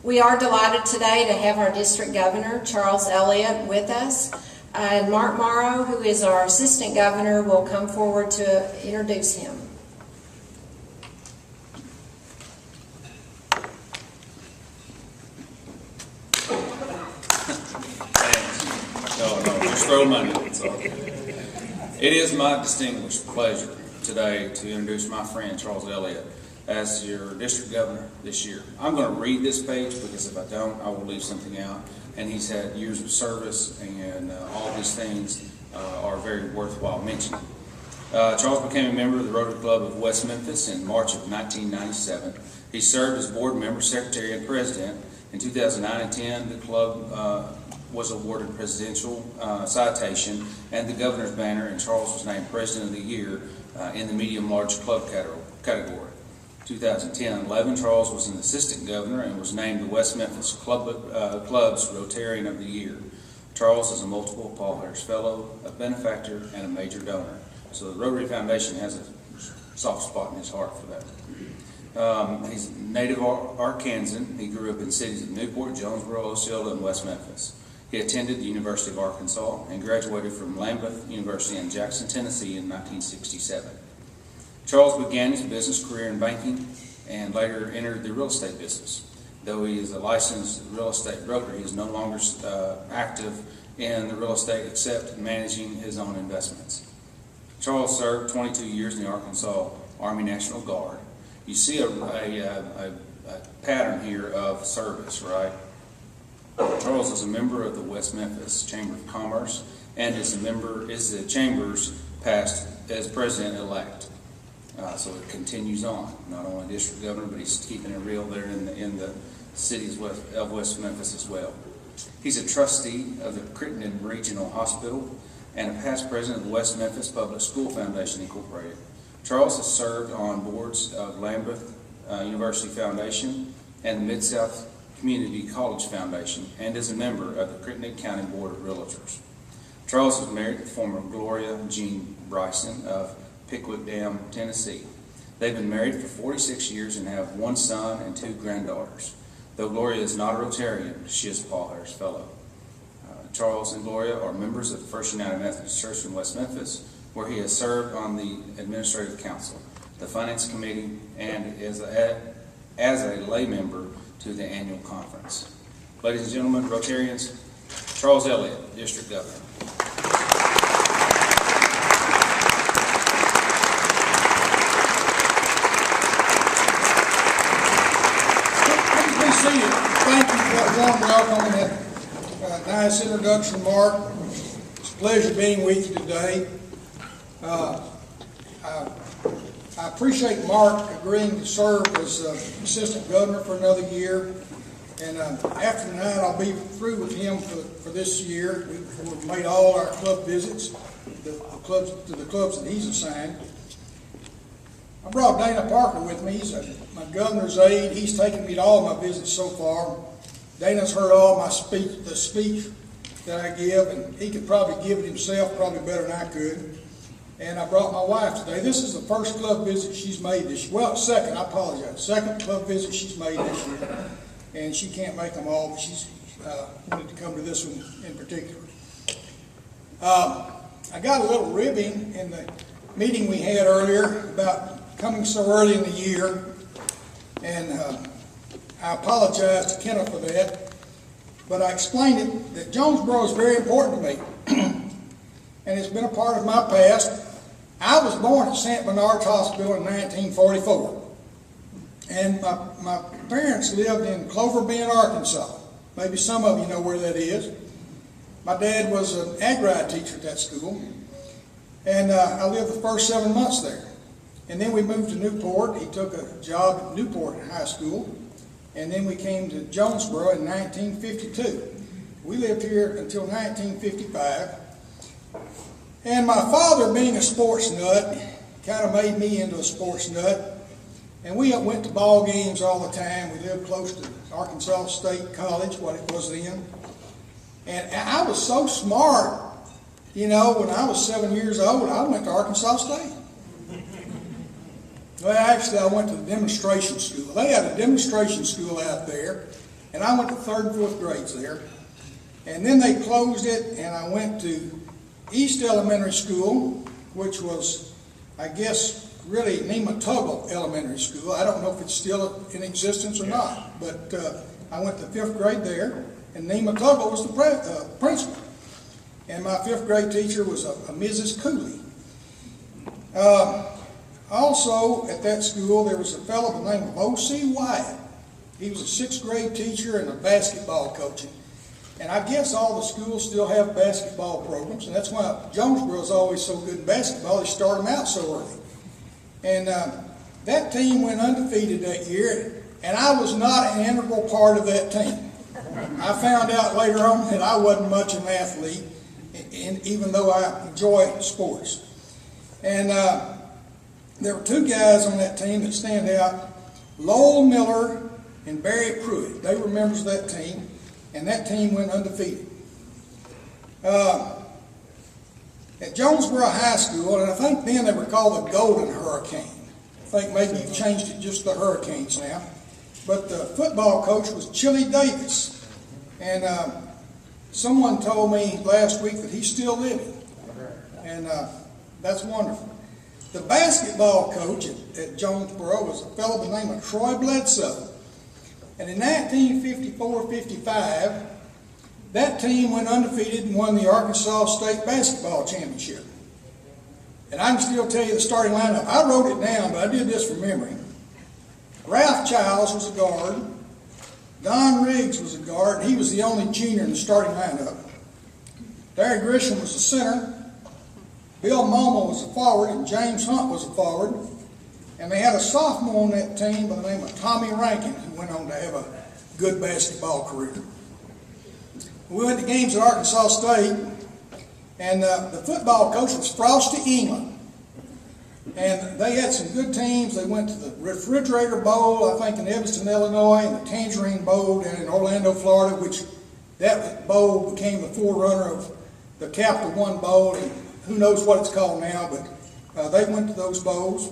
We are delighted today to have our district governor, Charles Elliott, with us. And Mark Morrow, who is our assistant governor, will come forward to introduce him. No, just throw money. It is my distinguished pleasure today to introduce my friend Charles Elliott as your district governor this year. I'm going to read this page because if I don't, I will leave something out. And he's had years of service, and all these things are very worthwhile mentioning. Charles became a member of the Rotary Club of West Memphis in March of 1997. He served as board member, secretary, and president. In 2009 and 10, the club was awarded presidential citation and the governor's banner, and Charles was named President of the Year in the medium-large club category. 2010-11, Charles was an assistant governor and was named the West Memphis Club's Rotarian of the Year. Charles is a multiple Paul Harris Fellow, a benefactor, and a major donor. So the Rotary Foundation has a soft spot in his heart for that. He's a native Arkansan. He grew up in cities of Newport, Jonesboro, Osceola, and West Memphis. He attended the University of Arkansas and graduated from Lambeth University in Jackson, Tennessee in 1967. Charles began his business career in banking and later entered the real estate business. Though he is a licensed real estate broker, he is no longer active in the real estate except managing his own investments. Charles served 22 years in the Arkansas Army National Guard. You see a pattern here of service, right? Charles is a member of the West Memphis Chamber of Commerce and is the Chamber's past as president-elect. So it continues on. Not only district governor, but he's keeping it real there in the cities of West Memphis as well. He's a trustee of the Crittenden Regional Hospital and a past president of the West Memphis Public School Foundation, Incorporated. Charles has served on boards of Lambeth University Foundation and the Mid-South Community College Foundation, and is a member of the Crittenden County Board of Realtors. Charles is married to former Gloria Jean Bryson of Pickwick Dam, Tennessee. They've been married for 46 years and have one son and two granddaughters. Though Gloria is not a Rotarian, she is a Paul Harris Fellow. Charles and Gloria are members of the First United Methodist Church in West Memphis, where he has served on the Administrative Council, the Finance Committee, and as a lay member to the annual conference. Ladies and gentlemen, Rotarians, Charles Elliott, District Governor. Thank you for that warm welcome and that nice introduction, Mark. It's a pleasure being with you today. I appreciate Mark agreeing to serve as assistant governor for another year. And after tonight, I'll be through with him for this year. We've made all our club visits to the clubs that he's assigned. I brought Dana Parker with me. He's my governor's aide. He's taken me to all my visits so far. Dana's heard all my the speech that I give, and he could probably give it himself probably better than I could. And I brought my wife today. This is the first club visit she's made this year. Well, second, I apologize. Second club visit she's made this year. And she can't make them all, but she's wanted to come to this one in particular. I got a little ribbing in the meeting we had earlier about coming so early in the year, and I apologize to Kenneth for that, but I explained it that Jonesboro is very important to me, and it's been a part of my past. I was born at St. Bernard's Hospital in 1944, and my parents lived in Clover Bend, Arkansas. Maybe some of you know where that is. My dad was an ag-ride teacher at that school, and I lived the first 7 months there. And then we moved to Newport. He took a job at Newport High School. And then we came to Jonesboro in 1952. We lived here until 1955. And my father, being a sports nut, kind of made me into a sports nut. And we went to ball games all the time. We lived close to Arkansas State College, what it was then. And I was so smart, you know, when I was 7 years old, I went to Arkansas State. Well, actually, I went to the demonstration school. They had a demonstration school out there, And I went to 3rd and 4th grades there. And then they closed it, and I went to East Elementary School, which was, I guess, really Nematuggle Elementary School. I don't know if it's still in existence or not, but I went to 5th grade there, and Nematuggle was the principal. And my 5th grade teacher was a Mrs. Cooley. Also, at that school, there was a fellow by the name of O.C. Wyatt. He was a 6th grade teacher and a basketball coach. And I guess all the schools still have basketball programs, and that's why Jonesboro is always so good in basketball. They start them out so early. And that team went undefeated that year, and I was not an integral part of that team. I found out later on that I wasn't much of an athlete, even though I enjoy sports. And there were 2 guys on that team that stand out, Lowell Miller and Barry Pruitt. They were members of that team. And that team went undefeated. At Jonesboro High School, and I think then they were called the Golden Hurricane. I think maybe you've changed it just the Hurricanes now. But the football coach was Chili Davis. And someone told me last week that he's still living. And that's wonderful. The basketball coach at Jonesboro was a fellow by the name of Troy Bledsoe. And in 1954-55, that team went undefeated and won the Arkansas State Basketball Championship. And I can still tell you the starting lineup. I wrote it down, but I did this from memory. Ralph Childs was a guard. Don Riggs was a guard. He was the only junior in the starting lineup. Larry Grisham was a center. Bill Momo was a forward, and James Hunt was a forward. And they had a sophomore on that team by the name of Tommy Rankin, who went on to have a good basketball career. We went to games at Arkansas State, and the football coach was Frosty England. And they had some good teams. They went to the Refrigerator Bowl, I think in Evanston, Illinois, and the Tangerine Bowl down in Orlando, Florida, which that bowl became the forerunner of the Capital One Bowl, and who knows what it's called now, but they went to those bowls.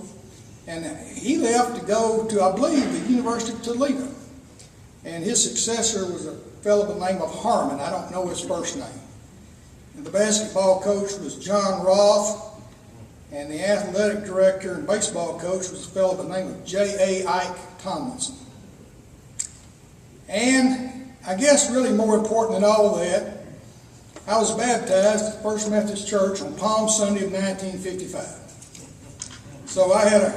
And he left to go to, I believe, the University of Toledo. And his successor was a fellow by the name of Harmon. I don't know his first name. And the basketball coach was John Roth. And the athletic director and baseball coach was a fellow by the name of J.A. Ike Tomlinson. And I guess really more important than all of that, I was baptized at the First Methodist Church on Palm Sunday of 1955. So I had a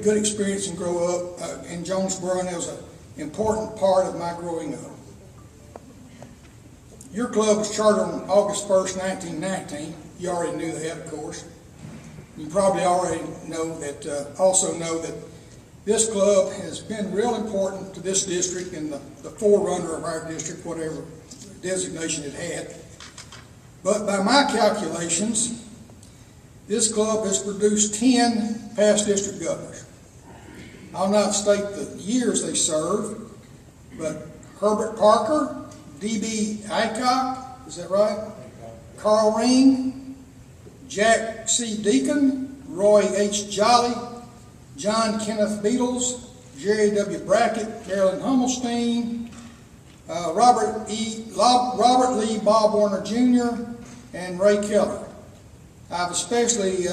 good experience and grow up in Jonesboro, and it was an important part of my growing up. Your club was chartered on August 1st, 1919. You already knew that, of course. You probably already know that, also know that this club has been real important to this district and the forerunner of our district, whatever designation it had. But by my calculations, this club has produced 10 past district governors. I'll not state the years they served, but Herbert Parker, D.B. Aycock, is that right? Carl Ring, Jack C. Deacon, Roy H. Jolly, John Kenneth Beatles, Jerry W. Brackett, Marilyn Hummelstein, Robert Lee Bob Warner Jr., and Ray Keller. I've especially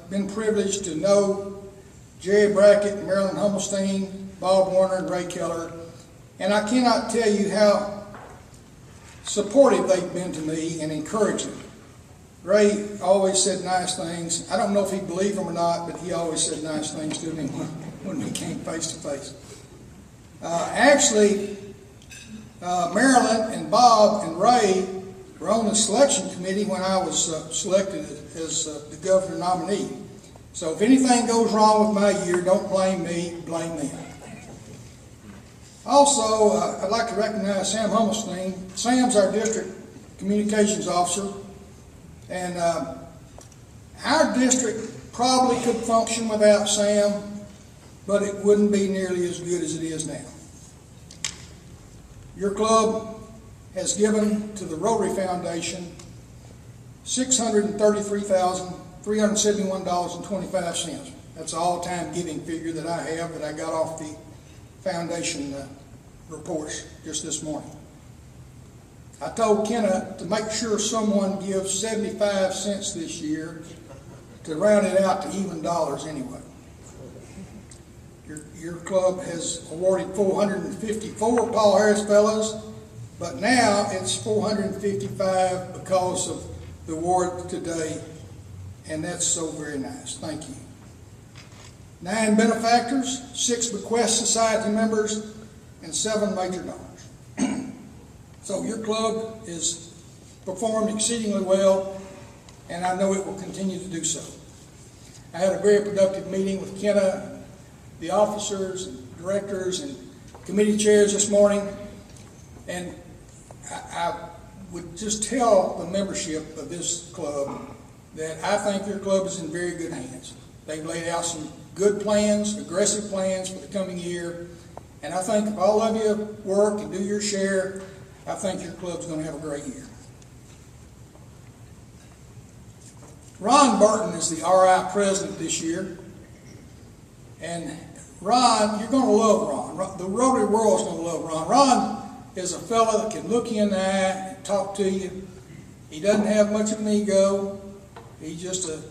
been privileged to know Jerry Brackett, Marilyn Hummelstein, Bob Warner, and Ray Keller, and I cannot tell you how supportive they've been to me and encouraging. Ray always said nice things. I don't know if he believed them or not, but he always said nice things to me when we came face to face. Actually, Marilyn and Bob and Ray were on the selection committee when I was selected as the governor nominee. So if anything goes wrong with my year, don't blame me, blame them. Also, I'd like to recognize Sam Hummelstein. Sam's our district communications officer, and our district probably could function without Sam, but it wouldn't be nearly as good as it is now. Your club has given to the Rotary Foundation $633,371.25. That's an all-time giving figure that I have that I got off the foundation reports just this morning. I told Kenna to make sure someone gives 75 cents this year to round it out to even dollars anyway. Your club has awarded 454 Paul Harris Fellows, but now it's 455 because of the award today, and that's so very nice. Thank you. 9 benefactors, 6 bequest society members, and 7 major donors. So your club is performed exceedingly well, and I know it will continue to do so. I had a very productive meeting with Kenna, the officers, and directors, and committee chairs this morning, and I would just tell the membership of this club that I think your club is in very good hands. They've laid out some good plans, aggressive plans for the coming year, and I think if all of you work and do your share, I think your club's going to have a great year. Ron Burton is the RI president this year, and Ron, you're going to love Ron. The Rotary world's going to love Ron. Ron is a fellow that can look you in the eye and talk to you. He doesn't have much of an ego. He's just a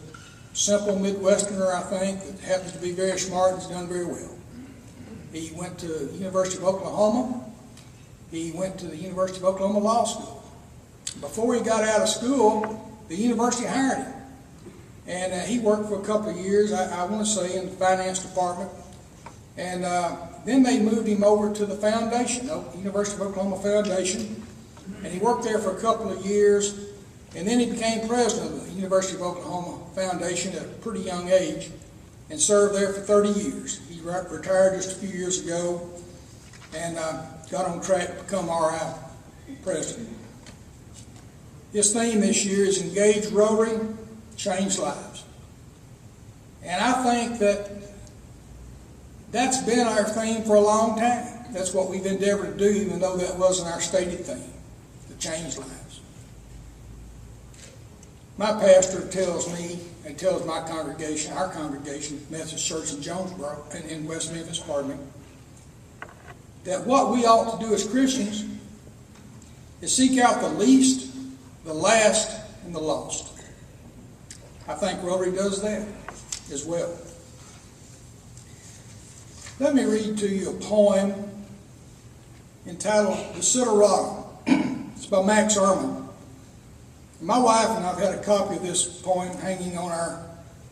simple Midwesterner, I think, that happens to be very smart and has done very well. He went to the University of Oklahoma. He went to the University of Oklahoma Law School. Before he got out of school, the university hired him. And he worked for a couple of years, I want to say, in the finance department. And then they moved him over to the foundation, the University of Oklahoma Foundation. And he worked there for a couple of years. And then he became president of the University of Oklahoma Foundation at a pretty young age and served there for 30 years. He retired just a few years ago and got on track to become RI president. His theme this year is Engage Rotary, Change Lives. And I think that that's been our theme for a long time. That's what we've endeavored to do, even though that wasn't our stated theme, to change lives. My pastor tells me, and tells my congregation, our congregation, Methodist Church in Jonesboro, in West Memphis, pardon me, that what we ought to do as Christians is seek out the least, the last, and the lost. I think Rotary does that as well. Let me read to you a poem entitled Desiderata. It's by Max Ehrman. My wife and I have had a copy of this poem hanging on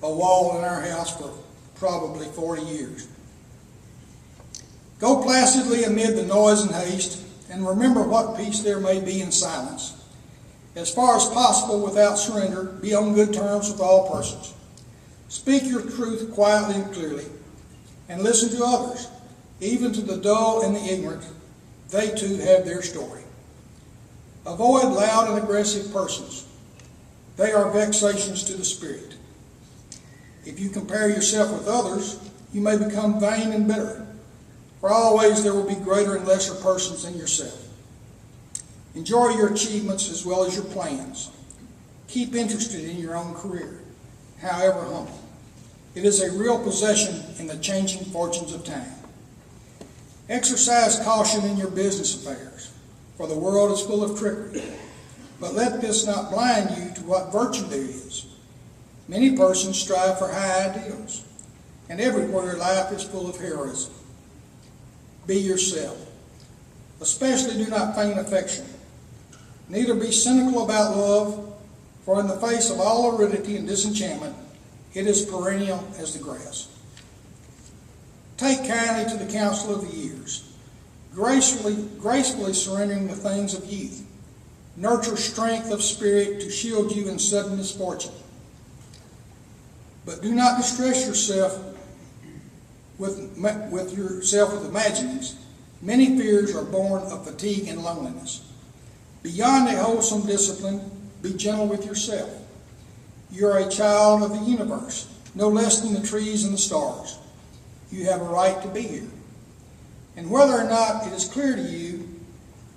a wall in our house for probably 40 years. Go placidly amid the noise and haste, and remember what peace there may be in silence. As far as possible, without surrender, be on good terms with all persons. Speak your truth quietly and clearly, and listen to others, even to the dull and the ignorant. They too have their story. Avoid loud and aggressive persons. They are vexations to the spirit. If you compare yourself with others, you may become vain and bitter, for always there will be greater and lesser persons than yourself. Enjoy your achievements as well as your plans. Keep interested in your own career, however humble. It is a real possession in the changing fortunes of time. Exercise caution in your business affairs, for the world is full of trickery. But let this not blind you to what virtue there is. Many persons strive for high ideals, and everywhere life is full of heroism. Be yourself. Especially do not feign affection. Neither be cynical about love, for in the face of all aridity and disenchantment, it is perennial as the grass. Take kindly to the counsel of the years, gracefully surrendering the things of youth. Nurture strength of spirit to shield you in sudden misfortune. But do not distress yourself with imaginings. Many fears are born of fatigue and loneliness. Beyond a wholesome discipline, be gentle with yourself. You are a child of the universe, no less than the trees and the stars. You have a right to be here. And whether or not it is clear to you,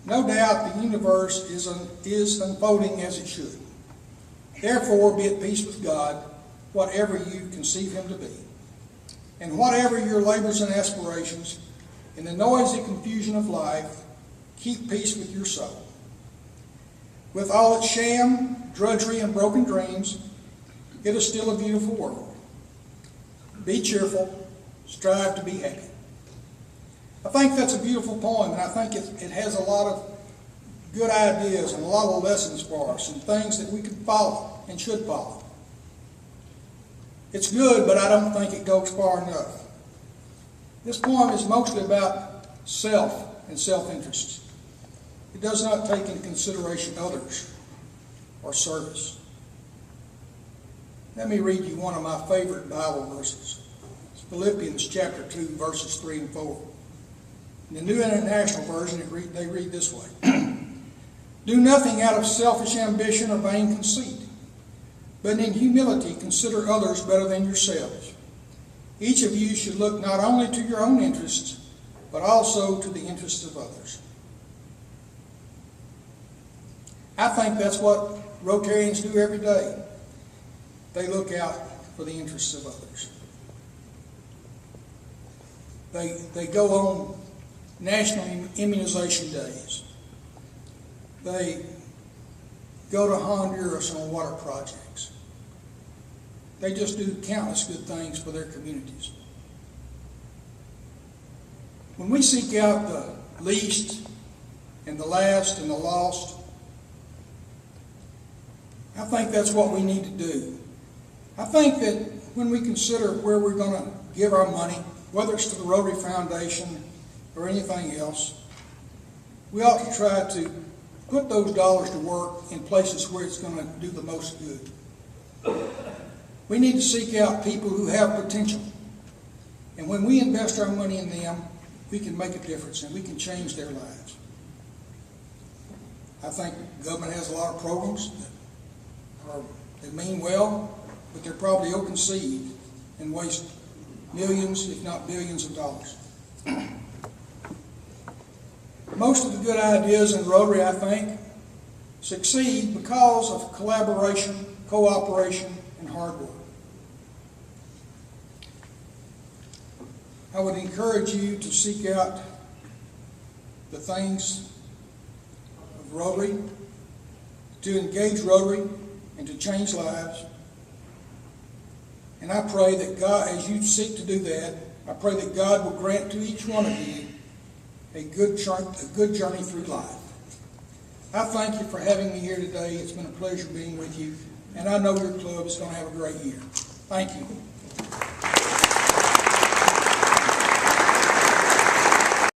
no doubt the universe is unfolding as it should. Therefore, be at peace with God, whatever you conceive him to be. And whatever your labors and aspirations, In the noisy confusion of life, keep peace with your soul. With all its sham, drudgery, and broken dreams, it is still a beautiful world. Be cheerful, strive to be happy. I think that's a beautiful poem, and I think it has a lot of good ideas and a lot of lessons for us and things that we can follow and should follow. It's good, but I don't think it goes far enough. This poem is mostly about self and self-interest. It does not take into consideration others or service. Let me read you one of my favorite Bible verses. It's Philippians chapter 2, verses 3 and 4. In the New International Version, they read this way. Do nothing out of selfish ambition or vain conceit, but in humility consider others better than yourselves. Each of you should look not only to your own interests, but also to the interests of others. I think that's what Rotarians do every day. They look out for the interests of others. They go on national immunization days. They go to Honduras on water projects. They just do countless good things for their communities. When we seek out the least and the last and the lost, I think that's what we need to do. I think that when we consider where we're going to give our money, whether it's to the Rotary Foundation or anything else, we ought to try to put those dollars to work in places where it's going to do the most good. We need to seek out people who have potential. And when we invest our money in them, we can make a difference and we can change their lives. I think the government has a lot of programs that mean well, but they're probably ill-conceived and waste millions, if not billions of dollars. Most of the good ideas in Rotary, I think, succeed because of collaboration, cooperation, and hard work. I would encourage you to seek out the things of Rotary, to engage Rotary, and to change lives. And I pray that God, as you seek to do that, I pray that God will grant to each one of you a good journey through life. I thank you for having me here today. It's been a pleasure being with you, and I know your club is going to have a great year. Thank you.